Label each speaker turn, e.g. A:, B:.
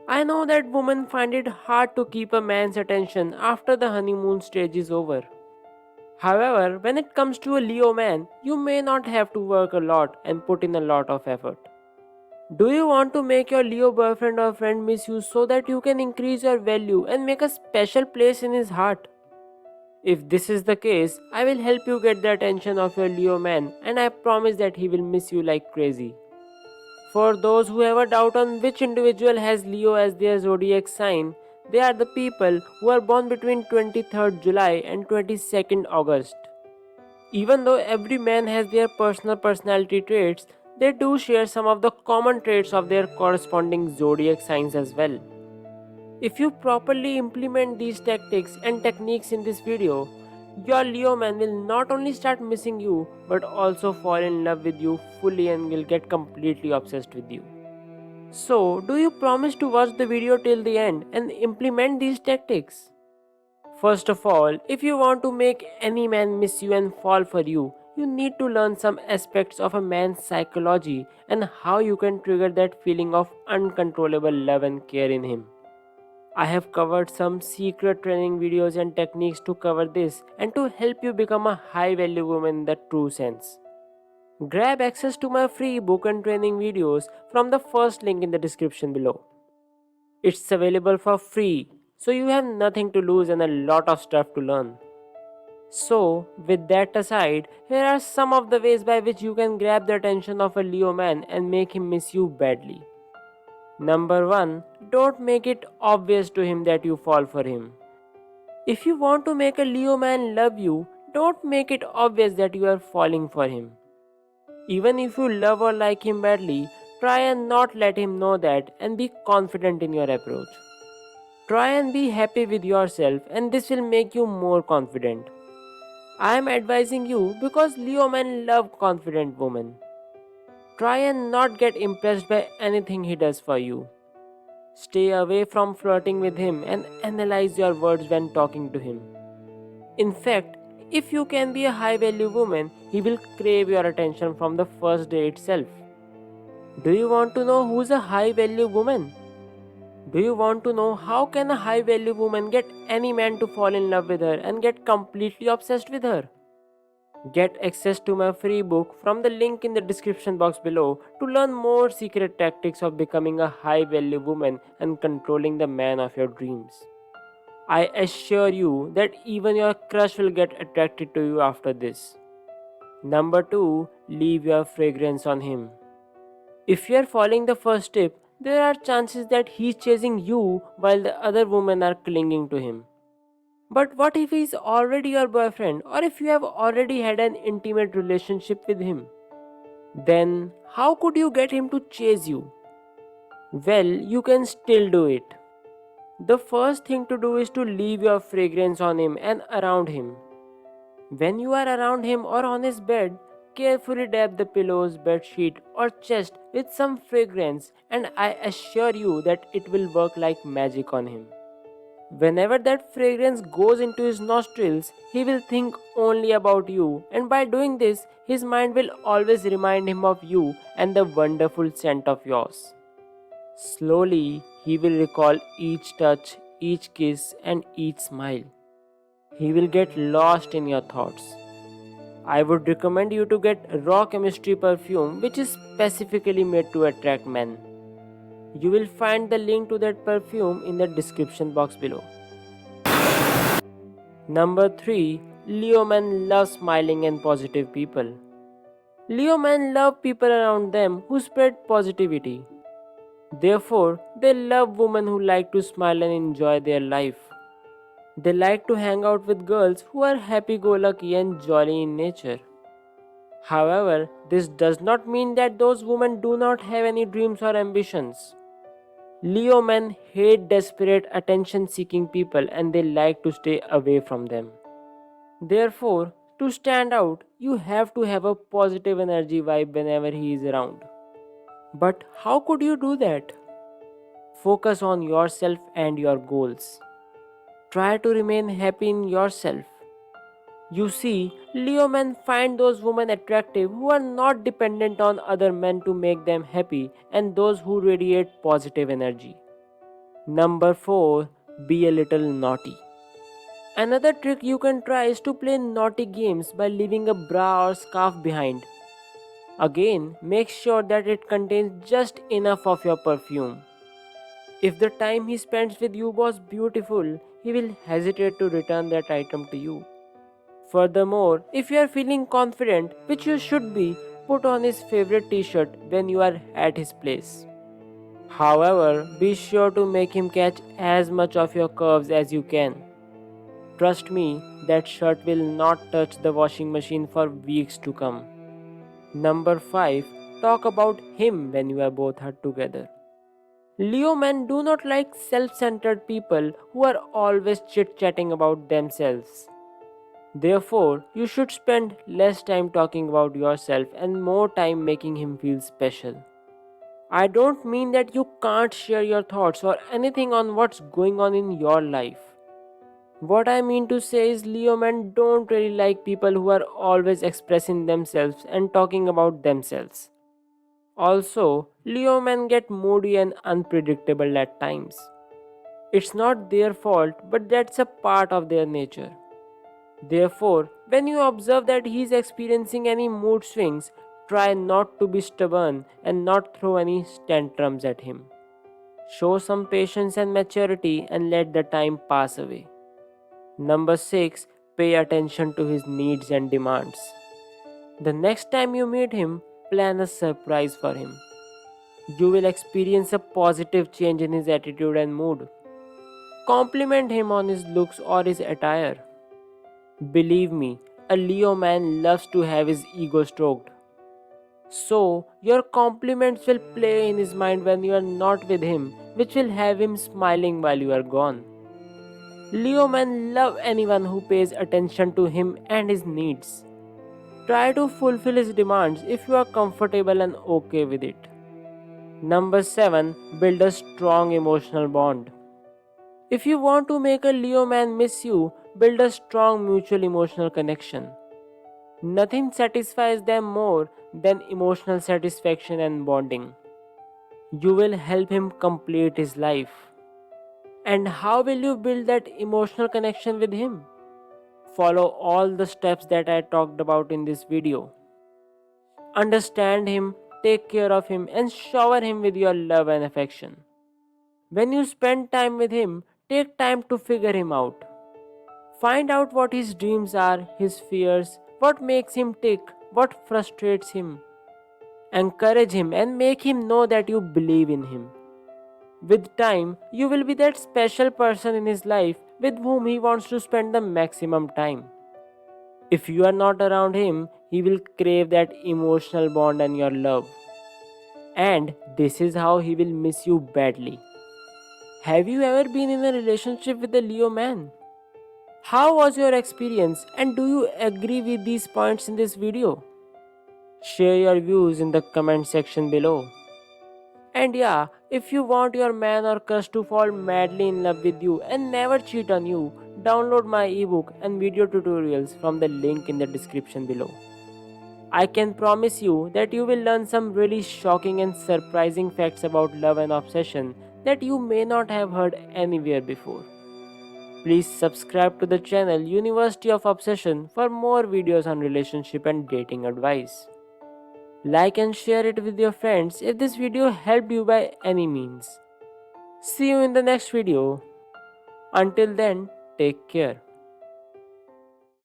A: I know that women find it hard to keep a man's attention after the honeymoon stage is over. However, when it comes to a Leo man, you may not have to work a lot and put in a lot of effort. Do you want to make your Leo boyfriend or friend miss you so that you can increase your value and make a special place in his heart? If this is the case, I will help you get the attention of your Leo man and I promise that he will miss you like crazy. For those who have a doubt on which individual has Leo as their zodiac sign, they are the people who are born between 23rd July and 22nd August. Even though every man has their personal personality traits, they do share some of the common traits of their corresponding zodiac signs as well. If you properly implement these tactics and techniques in this video, your Leo man will not only start missing you but also fall in love with you fully and will get completely obsessed with you. So, do you promise to watch the video till the end and implement these tactics? First of all, if you want to make any man miss you and fall for you, you need to learn some aspects of a man's psychology and how you can trigger that feeling of uncontrollable love and care in him. I have covered some secret training videos and techniques to cover this and to help you become a high value woman in the true sense. Grab access to my free book and training videos from the first link in the description below. It's available for free, so you have nothing to lose and a lot of stuff to learn. So, with that aside, here are some of the ways by which you can grab the attention of a Leo man and make him miss you badly. Number 1. Don't make it obvious to him that you fall for him. If you want to make a Leo man love you, don't make it obvious that you are falling for him. Even if you love or like him badly, try and not let him know that and be confident in your approach. Try and be happy with yourself, and this will make you more confident. I am advising you because Leo men love confident women. Try and not get impressed by anything he does for you. Stay away from flirting with him and analyze your words when talking to him. In fact, if you can be a high value woman, he will crave your attention from the first day itself. Do you want to know who's a high value woman? Do you want to know how can a high value woman get any man to fall in love with her and get completely obsessed with her? Get access to my free book from the link in the description box below to learn more secret tactics of becoming a high value woman and controlling the man of your dreams. I assure you that even your crush will get attracted to you after this. Number 2. Leave your fragrance on him. If you are following the first tip, there are chances that he's chasing you while the other women are clinging to him. But what if he's already your boyfriend or if you have already had an intimate relationship with him? Then how could you get him to chase you? Well, you can still do it. The first thing to do is to leave your fragrance on him and around him. When you are around him or on his bed, carefully dab the pillows, bedsheet, or chest with some fragrance, and I assure you that it will work like magic on him. Whenever that fragrance goes into his nostrils, he will think only about you, and by doing this, his mind will always remind him of you and the wonderful scent of yours. Slowly, he will recall each touch, each kiss, and each smile. He will get lost in your thoughts. I would recommend you to get Raw Chemistry perfume, which is specifically made to attract men. You will find the link to that perfume in the description box below. Number 3. Leo men love smiling and positive people. Leo men love people around them who spread positivity. Therefore, they love women who like to smile and enjoy their life. They like to hang out with girls who are happy go lucky and jolly in nature. However, this does not mean that those women do not have any dreams or ambitions. Leo men hate desperate attention seeking people and they like to stay away from them. Therefore, to stand out, you have to have a positive energy vibe whenever he is around. But how could you do that? Focus on yourself and your goals. Try to remain happy in yourself. You see, Leo men find those women attractive who are not dependent on other men to make them happy and those who radiate positive energy. Number 4. Be a little naughty. Another trick you can try is to play naughty games by leaving a bra or scarf behind. Again, make sure that it contains just enough of your perfume. If the time he spends with you was beautiful, he will hesitate to return that item to you. Furthermore, if you are feeling confident, which you should be, put on his favorite t-shirt when you are at his place. However, be sure to make him catch as much of your curves as you can. Trust me, that shirt will not touch the washing machine for weeks to come. Number 5. Talk about him when you are both hurt together. Leo men do not like self-centered people who are always chit-chatting about themselves. Therefore, you should spend less time talking about yourself and more time making him feel special. I don't mean that you can't share your thoughts or anything on what's going on in your life. What I mean to say is Leo men don't really like people who are always expressing themselves and talking about themselves. Also, Leo men get moody and unpredictable at times. It's not their fault, but that's a part of their nature. Therefore, when you observe that he is experiencing any mood swings, try not to be stubborn and not throw any tantrums at him. Show some patience and maturity and let the time pass away. Number 6. Pay attention to his needs and demands. The next time you meet him, plan a surprise for him. You will experience a positive change in his attitude and mood. Compliment him on his looks or his attire. Believe me, a Leo man loves to have his ego stroked. So, your compliments will play in his mind when you are not with him, which will have him smiling while you are gone. Leo men love anyone who pays attention to him and his needs. Try to fulfill his demands if you are comfortable and okay with it. Number 7. Build a strong emotional bond. If you want to make a Leo man miss you, build a strong mutual emotional connection. Nothing satisfies them more than emotional satisfaction and bonding. You will help him complete his life. And how will you build that emotional connection with him? Follow all the steps that I talked about in this video. Understand him, take care of him, and shower him with your love and affection. When you spend time with him, take time to figure him out. Find out what his dreams are, his fears, what makes him tick, what frustrates him. Encourage him and make him know that you believe in him. With time, you will be that special person in his life with whom he wants to spend the maximum time. If you are not around him, he will crave that emotional bond and your love. And this is how he will miss you badly. Have you ever been in a relationship with a Leo man? How was your experience and do you agree with these points in this video? Share your views in the comment section below. And yeah, if you want your man or crush to fall madly in love with you and never cheat on you, download my ebook and video tutorials from the link in the description below. I can promise you that you will learn some really shocking and surprising facts about love and obsession that you may not have heard anywhere before. Please subscribe to the channel University of Obsession for more videos on relationship and dating advice. Like and share it with your friends if this video helped you by any means. See you in the next video. Until then, take care.